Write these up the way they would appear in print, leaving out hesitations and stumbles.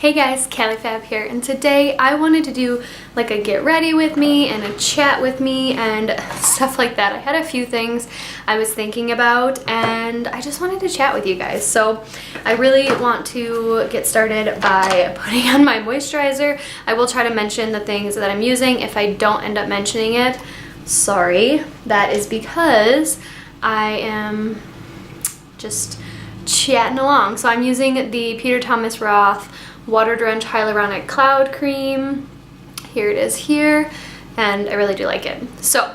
Hey guys, CaliFab here, and today I wanted to do like a get ready with me and a chat with me and stuff like that. I had a few things I was thinking about and I just wanted to chat with you guys. So I really want to get started by putting on my moisturizer. I will try to mention the things that I'm using. If I don't end up mentioning it, sorry. That is because I am just chatting along. So I'm using the Peter Thomas Roth Water Drench Hyaluronic Cloud Cream. Here it is here, and I really do like it. So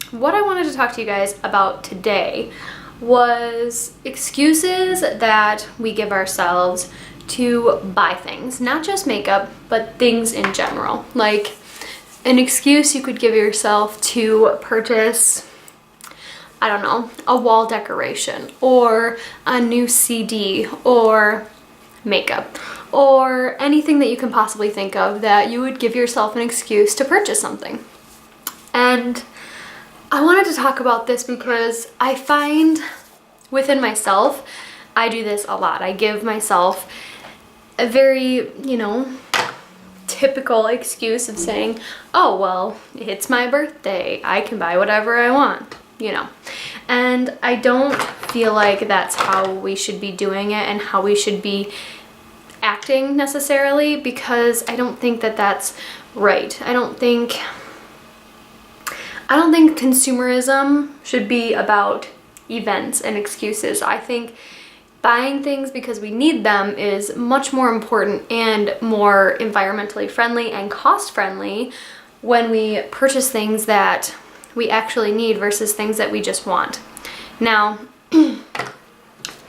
what I wanted to talk to you guys about today was excuses that we give ourselves to buy things, not just makeup, but things in general. Like an excuse you could give yourself to purchase, I don't know, a wall decoration or a new CD or makeup or anything that you can possibly think of that you would give yourself an excuse to purchase something. And I wanted to talk about this because I find within myself, I do this a lot. I give myself a very, typical excuse of saying, oh, well, it's my birthday. I can buy whatever I want, And I don't feel like that's how we should be doing it and how we should be acting necessarily, because I don't think that that's right. I don't think consumerism should be about events and excuses. I think buying things because we need them is much more important and more environmentally friendly and cost friendly when we purchase things that we actually need versus things that we just want. Now,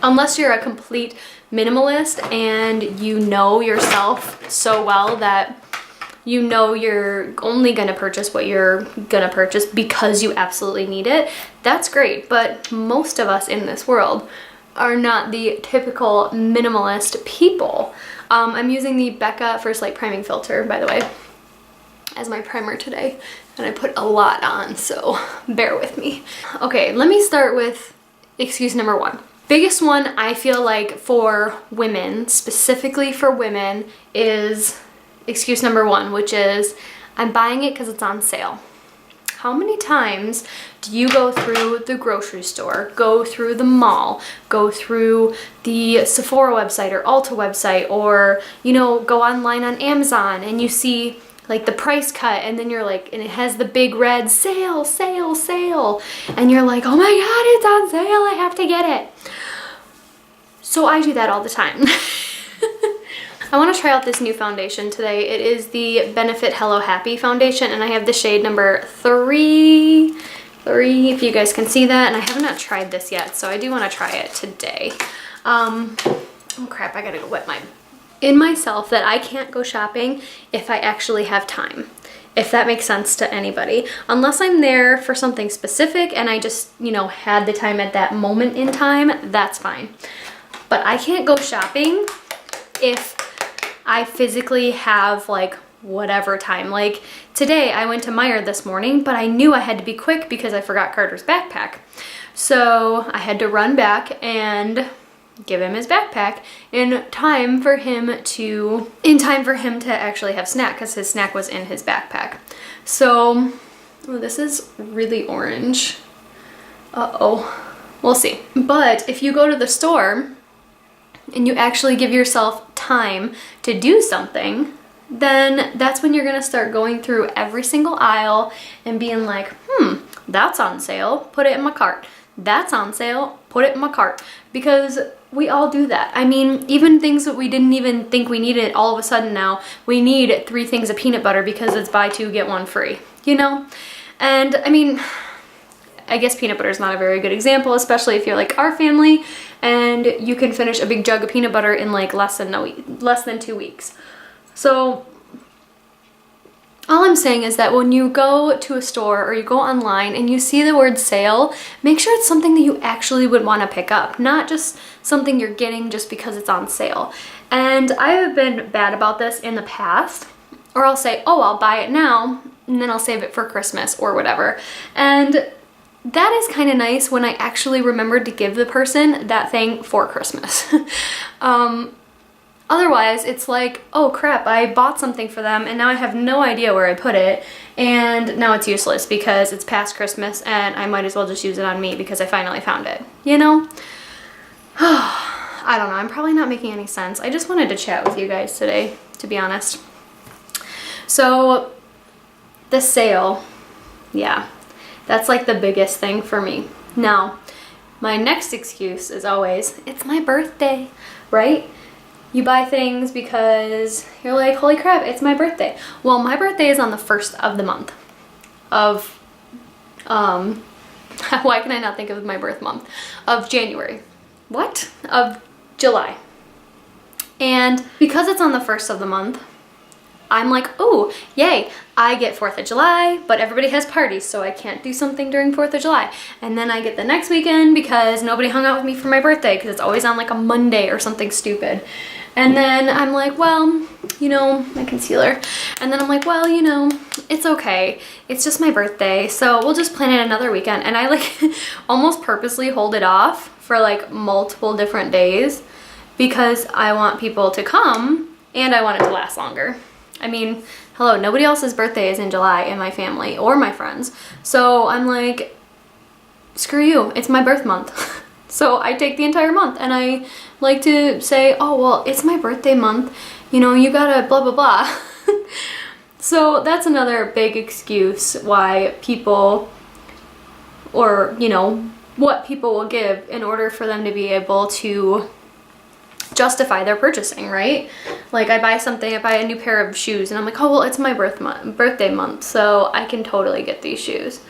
unless you're a complete minimalist and you know yourself so well that you know you're only going to purchase what you're going to purchase because you absolutely need it, that's great. But most of us in this world are not the typical minimalist people. I'm using the Becca First Light Priming Filter, by the way, as my primer today. And I put a lot on, so bear with me. Okay, let me start with excuse number one. Biggest one I feel like for women, specifically for women, is excuse number one, which is I'm buying it because it's on sale. How many times do you go through the grocery store, go through the mall, go through the Sephora website or Ulta website, or go online on Amazon and you see like the price cut, and then you're like, and it has the big red sale, sale, sale, and you're like, oh my god, it's on sale, I have to get it. So I do that all the time. I want to try out this new foundation today. It is the Benefit Hello Happy foundation, and I have the shade number 3, if you guys can see that, and I have not tried this yet, so I do want to try it today. Oh crap, I gotta go wet myself that I can't go shopping if I actually have time, if that makes sense to anybody. Unless I'm there for something specific and I just, had the time at that moment in time, that's fine. But I can't go shopping if I physically have like whatever time. Like today I went to Meijer this morning, but I knew I had to be quick because I forgot Carter's backpack. So I had to run back and give him his backpack in time for him to actually have snack, because his snack was in his backpack. So this is really orange. We'll see. But if you go to the store and you actually give yourself time to do something, then that's when you're gonna start going through every single aisle and being like, that's on sale, put it in my cart. That's on sale, put it in my cart. Because we all do that. I mean, even things that we didn't even think we needed, all of a sudden now we need 3 things of peanut butter because it's buy 2 get 1 free, And I mean, I guess peanut butter is not a very good example, especially if you're like our family and you can finish a big jug of peanut butter in like less than 2 weeks. So all I'm saying is that when you go to a store or you go online and you see the word sale, make sure it's something that you actually would want to pick up, not just something you're getting just because it's on sale. And I have been bad about this in the past, or I'll say, oh, I'll buy it now, and then I'll save it for Christmas or whatever. And that is kind of nice when I actually remembered to give the person that thing for Christmas. Otherwise, it's like, oh crap, I bought something for them and now I have no idea where I put it, and now it's useless because it's past Christmas and I might as well just use it on me because I finally found it, you know? I don't know, I'm probably not making any sense. I just wanted to chat with you guys today, to be honest. So, the sale, yeah, that's like the biggest thing for me. Now, my next excuse is always, it's my birthday, right? You buy things because you're like, holy crap, it's my birthday. Well, my birthday is on the 1st of the month of, why can I not think of my birth month? Of January. What? Of July. And because it's on the 1st of the month, I'm like, oh, yay, I get 4th of July, but everybody has parties, so I can't do something during 4th of July. And then I get the next weekend because nobody hung out with me for my birthday because it's always on like a Monday or something stupid. And then I'm like, well, you know, my concealer. And then I'm like, well, you know, it's okay. It's just my birthday, so we'll just plan it another weekend. And I like almost purposely hold it off for like multiple different days because I want people to come and I want it to last longer. I mean, hello, nobody else's birthday is in July in my family or my friends. So I'm like, screw you, it's my birth month. So I take the entire month and I like to say, oh, well, it's my birthday month. You know, you gotta blah, blah, blah. So that's another big excuse why people, or, you know, what people will give in order for them to be able to justify their purchasing, right? Like I buy something, I buy a new pair of shoes and I'm like, oh, well, it's my birthday month, so I can totally get these shoes.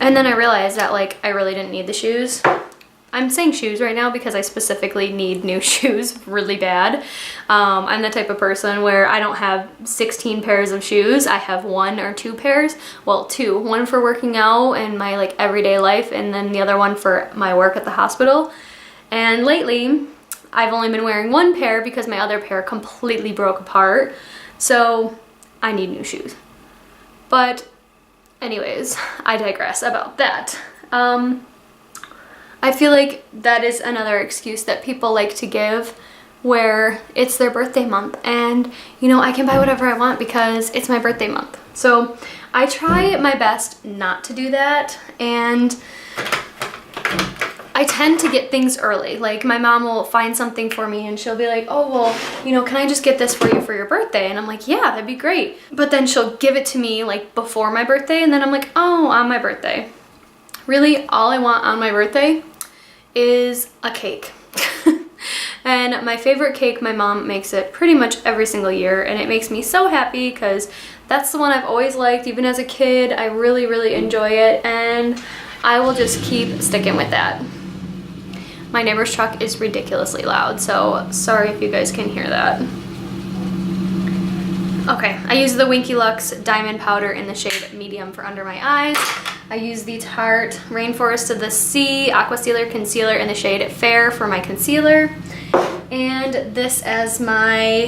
And then I realized that like I really didn't need the shoes. I'm saying shoes right now because I specifically need new shoes really bad. I'm the type of person where I don't have 16 pairs of shoes. I have 1 or 2 pairs. Well, 2. One for working out and my like everyday life, and then the other one for my work at the hospital. And lately, I've only been wearing 1 pair because my other pair completely broke apart. So I need new shoes. But anyways, I digress about that. I feel like that is another excuse that people like to give where it's their birthday month and, you know, I can buy whatever I want because it's my birthday month. So I try my best not to do that, and I tend to get things early. Like my mom will find something for me and she'll be like, oh, well, you know, can I just get this for you for your birthday? And I'm like, yeah, that'd be great. But then she'll give it to me like before my birthday, and then I'm like, oh, on my birthday. Really, all I want on my birthday is a cake. And my favorite cake, my mom makes it pretty much every single year, and it makes me so happy because that's the one I've always liked. Even as a kid, I really, really enjoy it, and I will just keep sticking with that. My neighbor's truck is ridiculously loud, so sorry if you guys can hear that. Okay, I use the Winky Lux Diamond Powder in the shade Medium for under my eyes. I use the Tarte Rainforest of the Sea Aqua Sealer Concealer in the shade Fair for my concealer. And this as the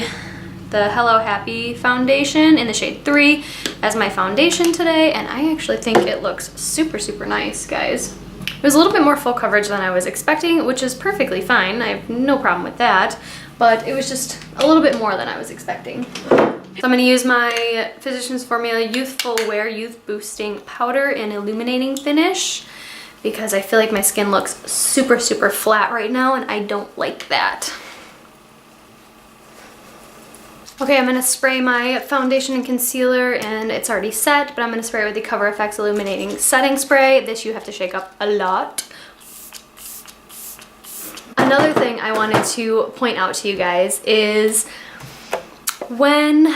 Hello Happy foundation in the shade 3 as my foundation today. And I actually think it looks super, super nice, guys. It was a little bit more full coverage than I was expecting, which is perfectly fine. I have no problem with that. But it was just a little bit more than I was expecting. So I'm going to use my Physicians Formula Youthful Wear Youth Boosting Powder in Illuminating Finish because I feel like my skin looks super, super flat right now, and I don't like that. Okay, I'm going to spray my foundation and concealer, and it's already set, but I'm going to spray it with the Cover FX Illuminating Setting Spray. This you have to shake up a lot. Another thing I wanted to point out to you guys is when,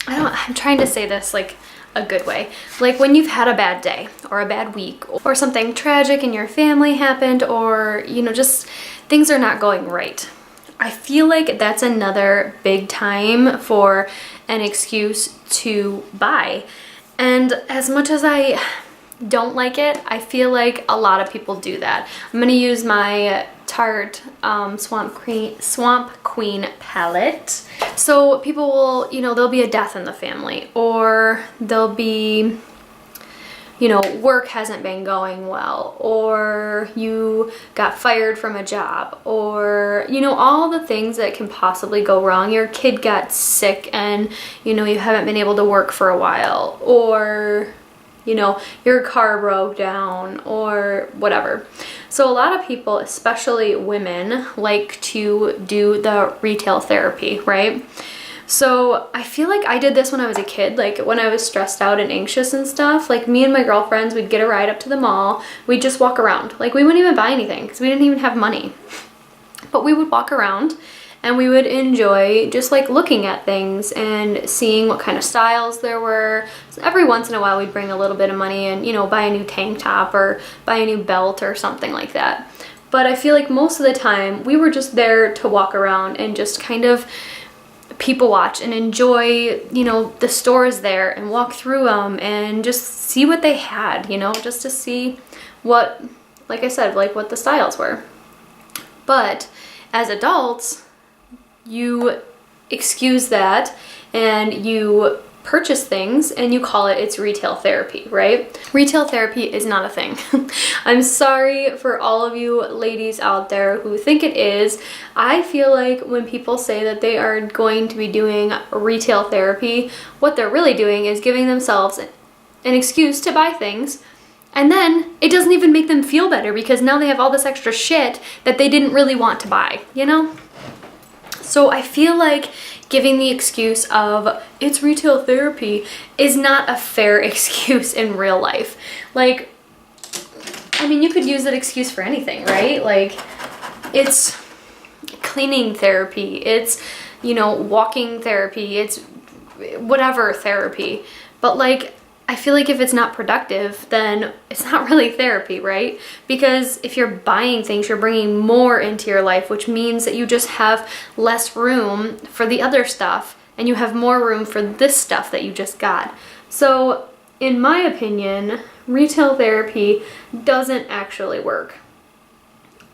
I'm trying to say this like a good way, like when you've had a bad day or a bad week or something tragic in your family happened, or, you know, just things are not going right. I feel like that's another big time for an excuse to buy. And as much as I don't like it, I feel like a lot of people do that. I'm going to use my Tarte Swamp Queen palette. So people will, you know, there'll be a death in the family, or there'll be, you know, work hasn't been going well, or you got fired from a job, or, you know, all the things that can possibly go wrong. Your kid got sick and, you know, you haven't been able to work for a while, or, you know, your car broke down, or whatever. So a lot of people, especially women, like to do the retail therapy, right? So I feel like I did this when I was a kid, like when I was stressed out and anxious and stuff. Like me and my girlfriends, we'd get a ride up to the mall. We'd just walk around. Like we wouldn't even buy anything because we didn't even have money. But we would walk around and we would enjoy just like looking at things and seeing what kind of styles there were. So every once in a while we'd bring a little bit of money and, you know, buy a new tank top or buy a new belt or something like that. But I feel like most of the time we were just there to walk around and just kind of people watch and enjoy, you know, the stores there and walk through them and just see what they had, you know, just to see what, like I said, like what the styles were. But as adults, you excuse that and you purchase things and you call it's retail therapy, right? Retail therapy is not a thing. I'm sorry for all of you ladies out there who think it is. I feel like when people say that they are going to be doing retail therapy, what they're really doing is giving themselves an excuse to buy things, and then it doesn't even make them feel better because now they have all this extra shit that they didn't really want to buy, you know? So I feel like giving the excuse of it's retail therapy is not a fair excuse in real life. Like, I mean, you could use that excuse for anything, right? Like, it's cleaning therapy, it's, you know, walking therapy, it's whatever therapy. But like, I feel like if it's not productive, then it's not really therapy, right? Because if you're buying things, you're bringing more into your life, which means that you just have less room for the other stuff and you have more room for this stuff that you just got. So in my opinion, retail therapy doesn't actually work.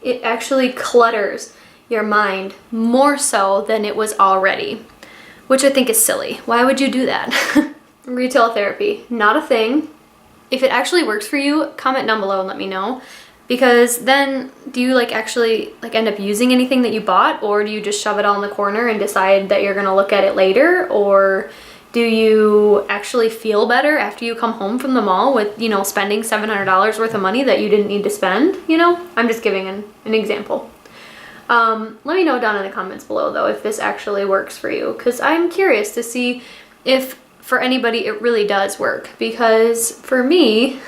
It actually clutters your mind more so than it was already, which I think is silly. Why would you do that? Retail therapy, not a thing. If it actually works for you, comment down below and let me know. Because then, do you like actually like end up using anything that you bought, or do you just shove it all in the corner and decide that you're gonna look at it later? Or do you actually feel better after you come home from the mall with, you know, spending $700 worth of money that you didn't need to spend? You know, I'm just giving an example. Let me know down in the comments below though if this actually works for you, because I'm curious to see if for anybody it really does work. Because for me,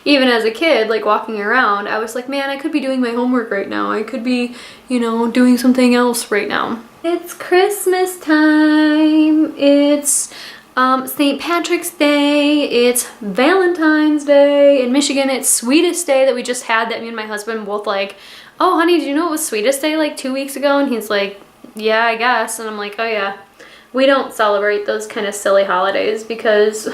even as a kid, like walking around, I was like, man, I could be doing my homework right now. I could be, you know, doing something else right now. It's Christmas time. It's St. Patrick's Day. It's Valentine's Day. In Michigan, it's Sweetest Day that we just had, that me and my husband both like, oh honey, did you know it was Sweetest Day like 2 weeks ago? And he's like, yeah, I guess. And I'm like, oh yeah. We don't celebrate those kind of silly holidays because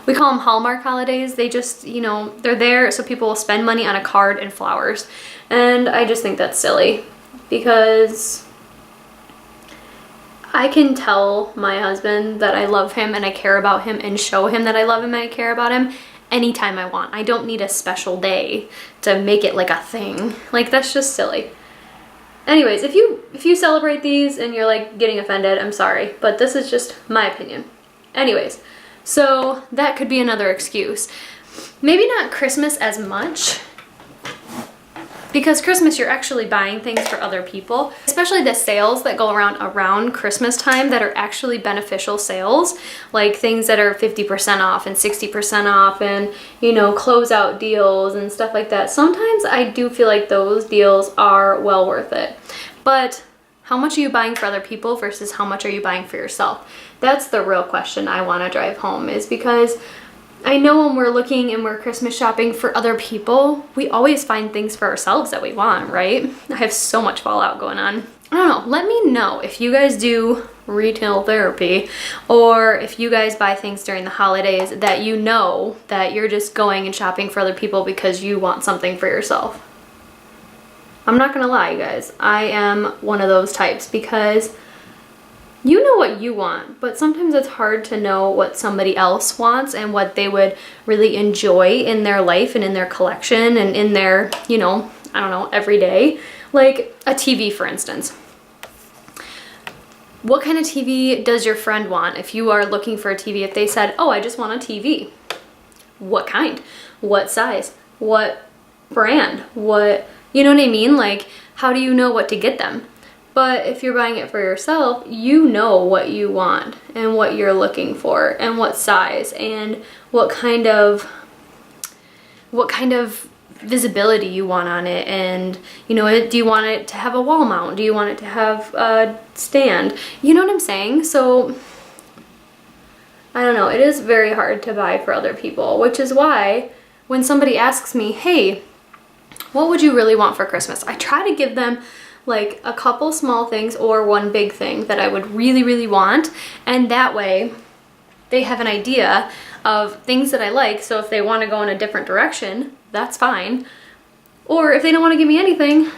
we call them Hallmark holidays. They just, you know, they're there so people will spend money on a card and flowers. And I just think that's silly because I can tell my husband that I love him and I care about him and show him that I love him and I care about him anytime I want. I don't need a special day to make it like a thing. Like, that's just silly. Anyways, if you celebrate these and you're like getting offended, I'm sorry, but this is just my opinion. Anyways, so that could be another excuse. Maybe not Christmas as much, because Christmas you're actually buying things for other people, especially the sales that go around Christmas time that are actually beneficial sales, like things that are 50% off and 60% off and, you know, closeout deals and stuff like that. Sometimes I do feel like those deals are well worth it. But how much are you buying for other people versus how much are you buying for yourself? That's the real question I want to drive home, is because I know when we're looking and we're Christmas shopping for other people, we always find things for ourselves that we want, right? I have so much fallout going on. I don't know, let me know if you guys do retail therapy, or if you guys buy things during the holidays that you know that you're just going and shopping for other people because you want something for yourself. I'm not gonna lie, you guys, I am one of those types, because you know what you want, but sometimes it's hard to know what somebody else wants and what they would really enjoy in their life and in their collection and in their, you know, I don't know, every day. Like a TV, for instance. What kind of TV does your friend want? If you are looking for a TV, if they said, oh, I just want a TV. What kind? What size? What brand? What, you know what I mean? Like, how do you know what to get them? But if you're buying it for yourself, you know what you want and what you're looking for and what size and what kind of visibility you want on it. And, you know, do you want it to have a wall mount? Do you want it to have a stand? You know what I'm saying? So I don't know. It is very hard to buy for other people, which is why when somebody asks me, hey, what would you really want for Christmas? I try to give them like a couple small things or one big thing that I would really, really want. And that way they have an idea of things that I like. So if they want to go in a different direction, that's fine. Or if they don't want to give me anything,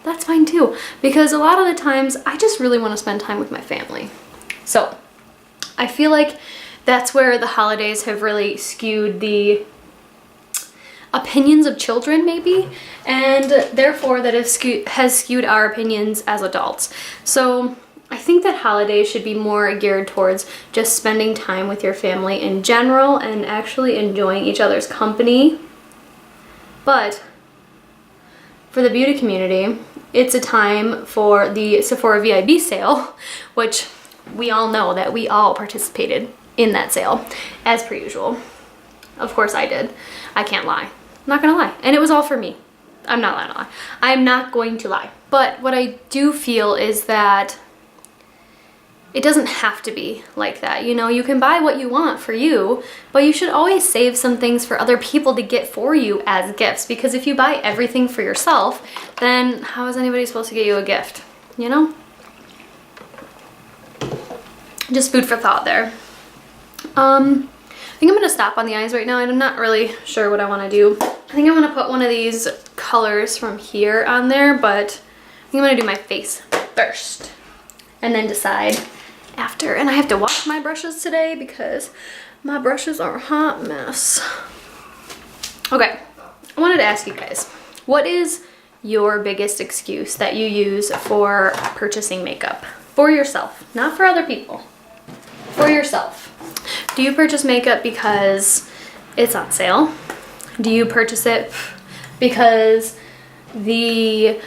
that's fine too. Because a lot of the times I just really want to spend time with my family. So I feel like that's where the holidays have really skewed the opinions of children, maybe, and therefore that has skewed our opinions as adults. So I think that holidays should be more geared towards just spending time with your family in general and actually enjoying each other's company. But for the beauty community, it's a time for the Sephora VIB sale, which we all know that we all participated in that sale, as per usual. Of course I did. I can't lie. I'm not gonna lie. And it was all for me. I'm not gonna lie. I'm not going to lie. But what I do feel is that it doesn't have to be like that. You know, you can buy what you want for you, but you should always save some things for other people to get for you as gifts. Because if you buy everything for yourself, then how is anybody supposed to get you a gift? You know? Just food for thought there. I think I'm gonna stop on the eyes right now. I'm not really sure what I wanna do. I think I'm gonna put one of these colors from here on there, but I think I'm gonna do my face first and then decide after. And I have to wash my brushes today because my brushes are a hot mess. Okay, I wanted to ask you guys, what is your biggest excuse that you use for purchasing makeup? For yourself, not for other people, for yourself. Do you purchase makeup because it's on sale? Do you purchase it because the,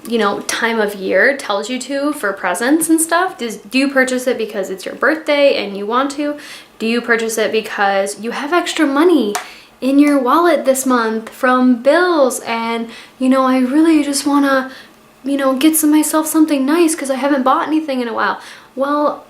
you know, time of year tells you to for presents and stuff? Do you purchase it because it's your birthday and you want to? Do you purchase it because you have extra money in your wallet this month from bills and, you know, I really just want to, you know, get myself something nice because I haven't bought anything in a while? Well,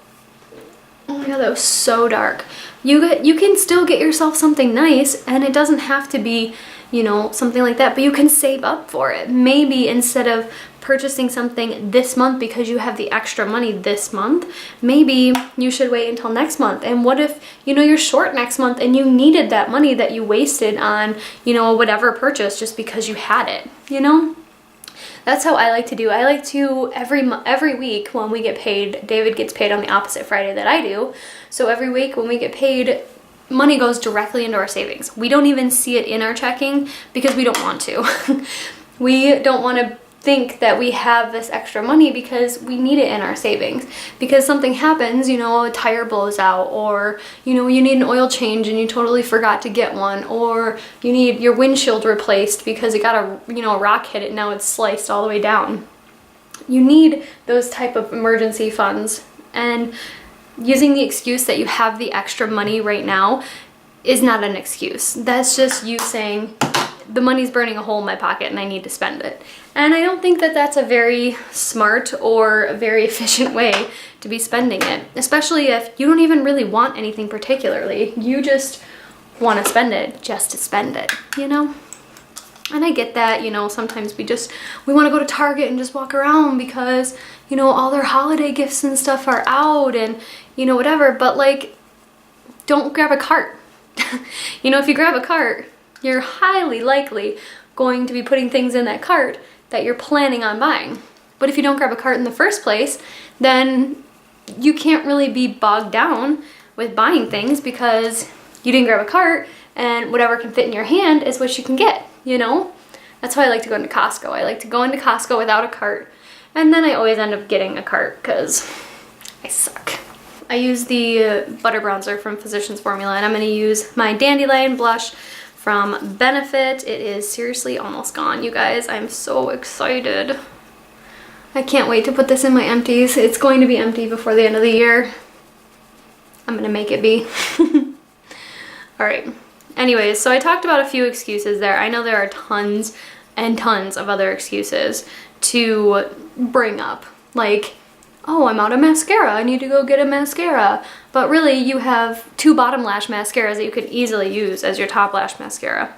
oh my god, that was so dark. You can still get yourself something nice, and it doesn't have to be, you know, something like that, but you can save up for it. Maybe instead of purchasing something this month because you have the extra money this month, maybe you should wait until next month. And what if, you know, you're short next month and you needed that money that you wasted on, you know, whatever purchase just because you had it, you know? That's how I like to do. I like to, every week when we get paid, David gets paid on the opposite Friday that I do. So every week when we get paid, money goes directly into our savings. We don't even see it in our checking because we don't want to. We don't want to think that we have this extra money because we need it in our savings. Because something happens, you know, a tire blows out, or, you know, you need an oil change and you totally forgot to get one, or you need your windshield replaced because it got a, you know, a rock hit it, now it's sliced all the way down. You need those type of emergency funds, and using the excuse that you have the extra money right now is not an excuse. That's just you saying, the money's burning a hole in my pocket and I need to spend it. And I don't think that that's a very smart or a very efficient way to be spending it, especially if you don't even really want anything particularly. You just want to spend it just to spend it, you know? And I get that, you know, sometimes we want to go to Target and just walk around because, you know, all their holiday gifts and stuff are out and, you know, whatever, but like, don't grab a cart. You know, if you grab a cart, you're highly likely going to be putting things in that cart that you're planning on buying. But if you don't grab a cart in the first place, then you can't really be bogged down with buying things because you didn't grab a cart and whatever can fit in your hand is what you can get, you know? That's why I like to go into Costco. I like to go into Costco without a cart, and then I always end up getting a cart because I suck. I use the butter bronzer from Physicians Formula, and I'm going to use my Dandelion blush from Benefit. It is seriously almost gone, you guys. I'm so excited. I can't wait to put this in my empties. It's going to be empty before the end of the year. I'm going to make it be. All right. Anyways, so I talked about a few excuses there. I know there are tons and tons of other excuses to bring up. Like, oh, I'm out of mascara, I need to go get a mascara. But really, you have 2 bottom lash mascaras that you could easily use as your top lash mascara.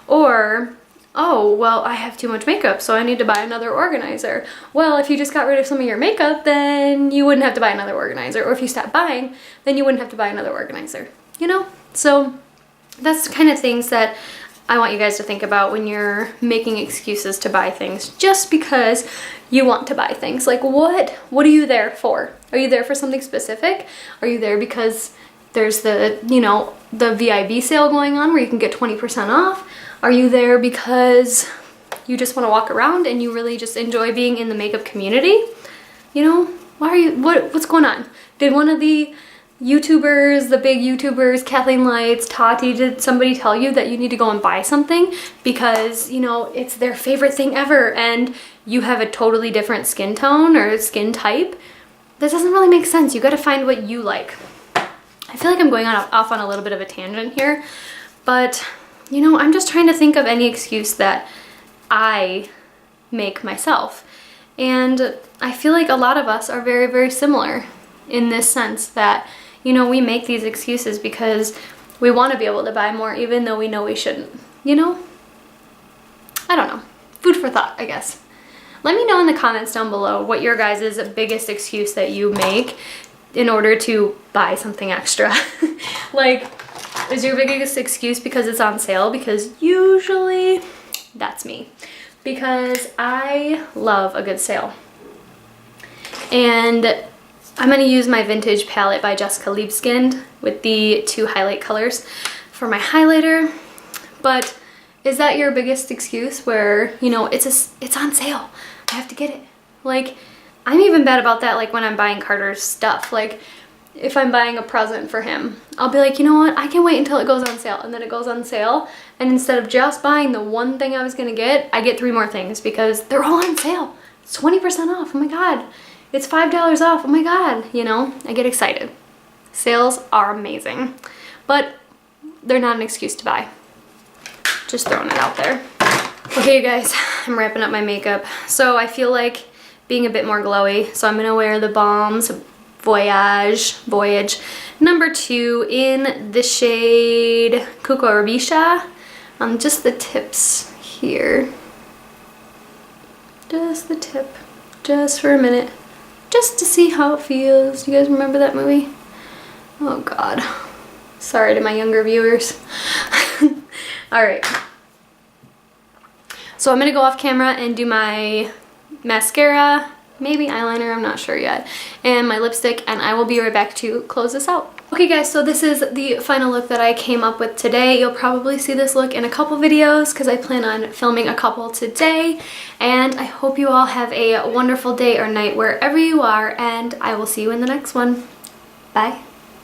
Or, oh, well, I have too much makeup, so I need to buy another organizer. Well, if you just got rid of some of your makeup, then you wouldn't have to buy another organizer. Or if you stopped buying, then you wouldn't have to buy another organizer, you know? So that's the kind of things that I want you guys to think about when you're making excuses to buy things just because you want to buy things. Like, what are you there for? Are you there for something specific? Are you there because there's the, you know, the VIB sale going on where you can get 20% off? Are you there because you just want to walk around and you really just enjoy being in the makeup community? You know, why are you, what's going on? Did one of the YouTubers, the big YouTubers, Kathleen Lights, Tarte, did somebody tell you that you need to go and buy something because, you know, it's their favorite thing ever and you have a totally different skin tone or skin type? That doesn't really make sense. You got to find what you like. I feel like I'm going off on a little bit of a tangent here, but, you know, I'm just trying to think of any excuse that I make myself. And I feel like a lot of us are very, very similar in this sense that, you know, we make these excuses because we want to be able to buy more even though we know we shouldn't, you know? I don't know. Food for thought, I guess. Let me know in the comments down below what your guys' biggest excuse that you make in order to buy something extra. Like, is your biggest excuse because it's on sale? Because usually that's me. Because I love a good sale. And I'm going to use my Vintage palette by Jessica Liebskind with the 2 highlight colors for my highlighter. But is that your biggest excuse where, you know, it's on sale, I have to get it? Like, I'm even bad about that, like when I'm buying Carter's stuff. Like, if I'm buying a present for him, I'll be like, you know what, I can wait until it goes on sale. And then it goes on sale, and instead of just buying the one thing I was going to get, I get 3 more things because they're all on sale. It's 20% off, oh my god. It's $5 off, oh my god, you know? I get excited. Sales are amazing, but they're not an excuse to buy. Just throwing it out there. Okay, you guys, I'm wrapping up my makeup. So I feel like being a bit more glowy, so I'm gonna wear the Balms Voyage number 2 in the shade Cucurbitia on just the tips here. Just the tip, just for a minute. Just to see how it feels. You guys remember that movie? Oh god. Sorry to my younger viewers. Alright. So I'm gonna go off camera and do my mascara, maybe eyeliner, I'm not sure yet, and my lipstick, and I will be right back to close this out. Okay guys, so this is the final look that I came up with today. You'll probably see this look in a couple videos because I plan on filming a couple today, and I hope you all have a wonderful day or night wherever you are, and I will see you in the next one. Bye.